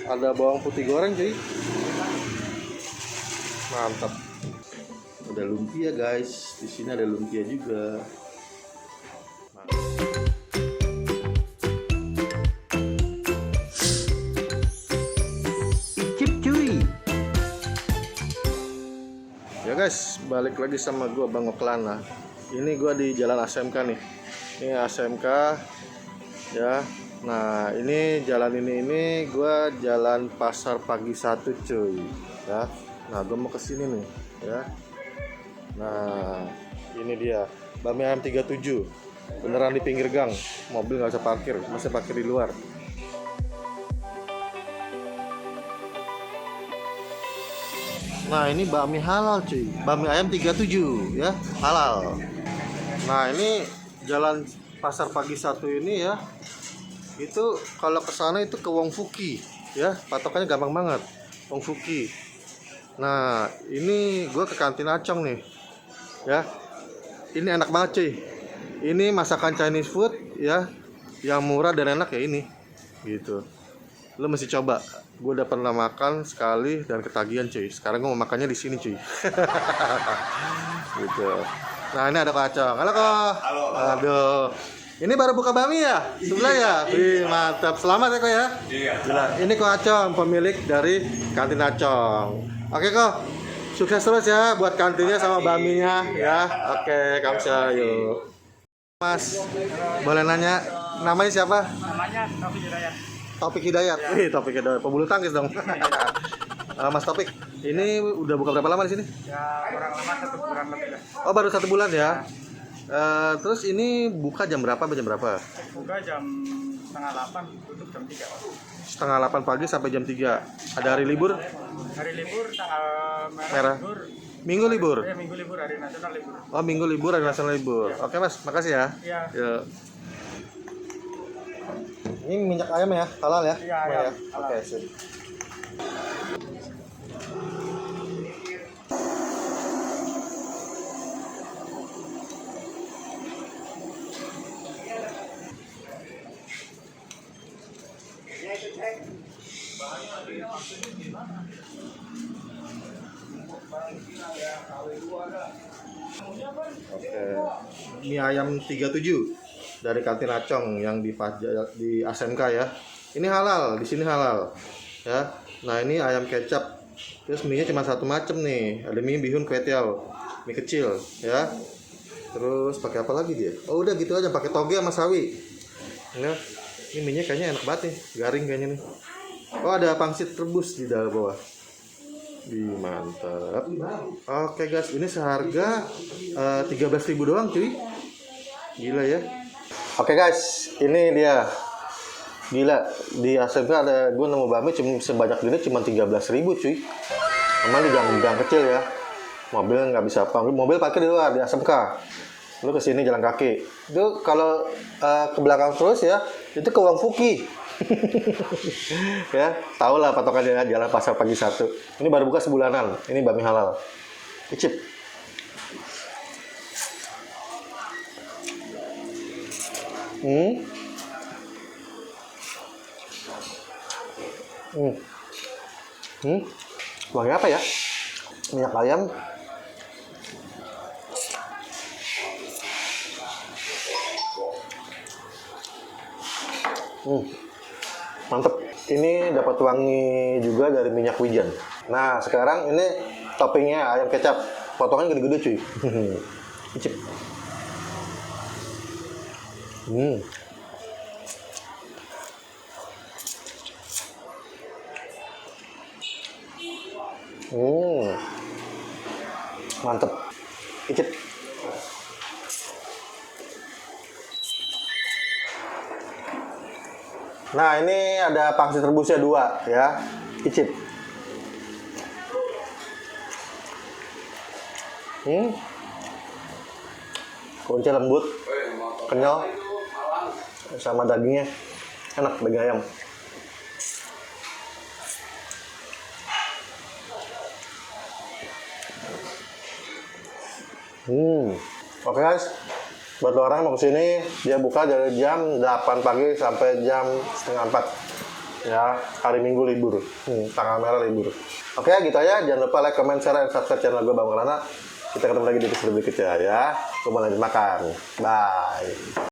Ada bawang putih goreng cuy. Mantap. Ada lumpia guys. Di sini ada lumpia juga. Icip cuy. Ya guys, balik lagi sama gua Bang Oklana. Ini gua di Jalan ASMK nih. Ini ASMK ya. Nah, ini jalan ini gua jalan Pasar Pagi 1 cuy. Ya. Nah, gua mau ke sini nih, ya. Nah, ini dia. Bami ayam 37. Beneran di pinggir gang. Mobil nggak usah parkir, masih parkir di luar. Nah, ini bakmi halal cuy. Bakmi ayam 37 ya, halal. Nah, ini jalan Pasar Pagi 1 ini ya. Itu kalau ke sana itu ke Wong Fuki ya, patokannya gampang banget. Wong Fuki. Nah, ini gue ke kantin Acong nih. Ya. Ini enak banget cuy. Ini masakan Chinese food ya, yang murah dan enak ya ini. Gitu. Lo mesti coba. Gue udah pernah makan sekali dan ketagihan cuy. Sekarang gue mau makannya di sini cuy. Gitu. Nah, ini ada Kak Acong. Halo Kak. Halo. Aduh. Ini baru buka bakmi ya? Sebelah ya? Wih, mantap. Selamat ya Kak ya. Iya. Gila. Ini Kak Acong, pemilik dari kantin Acong. Oke Kak. Sukses terus ya buat kantinnya sama bakminya ya. Oke, kamsa yuk. Mas, boleh nanya namanya siapa? Namanya Taufik Hidayat. Taufik Hidayat. Wih, Taufik Hidayat. Pebulu tangkis dong. Mas Taufik, ini udah buka berapa lama di sini? Ya kurang lama 1 bulan lebih lah. Oh, baru 1 bulan ya. Terus ini buka jam berapa sampai jam berapa? Buka jam setengah 8, tutup jam 3. Setengah 8 pagi sampai jam 3. Ada hari libur? Hari libur tanggal Merah. libur. Minggu libur? Minggu libur, hari nasional libur. Oh, minggu libur, hari nasional libur. Oke Mas, makasih ya. Iya. Yuk. Ini minyak ayam ya, halal ya? Iya, Bang, ayam, ya? halal. Oke, sip. Oke. Mie ayam 37 dari kantin Acong yang di ASMK ya. Ini halal, di sini halal. Ya. Nah, ini ayam kecap. Terus mie-nya cuma satu macam nih. Ada mie bihun kue tiaw. Mie kecil, ya. Terus pakai apa lagi dia? Oh, udah gitu aja, pakai toge sama sawi. Ya. Ini mie-nya kayaknya enak banget nih, garing kayaknya nih. Oh, ada pangsit rebus di dalam bawah. Mantap. Oke guys, ini seharga 13.000 doang cuy. Gila ya. Oke guys, ini dia. Gila, di ASMK ada gue nemu bakmi cuma sebanyak gini cuma 13.000 cuy. Emang di gang kecil ya. Mobil nggak bisa apa. Mobil parkir di luar di ASMK. Lu kesini jalan kaki. Itu kalau ke belakang terus ya, itu ke Wong Fuki. Ya, tau lah patokannya jalan Pasar Pagi 1. Ini baru buka sebulanan. Ini bakmi halal. Icip. Wangi apa ya? Minyak ayam. Mantep. Ini dapat wangi juga dari minyak wijen. Nah, sekarang ini toppingnya ayam kecap. Potongan gede-gede cuy. Icip. Mantep. Icip. Nah, ini ada pangsit rebusnya 2 ya. Icip. Kuncinya lembut, kenyal, sama dagingnya enak, daging ayam. Oke guys, buat orang yang mau kesini, dia buka dari jam 8 pagi sampai jam setengah 4. Ya, hari Minggu libur. Tanggal merah libur. Oke, gitu aja. Jangan lupa like, comment, share, dan subscribe channel gue Bang Maulana. Kita ketemu lagi di episode berikutnya ya. Gue mau lanjut makan. Bye.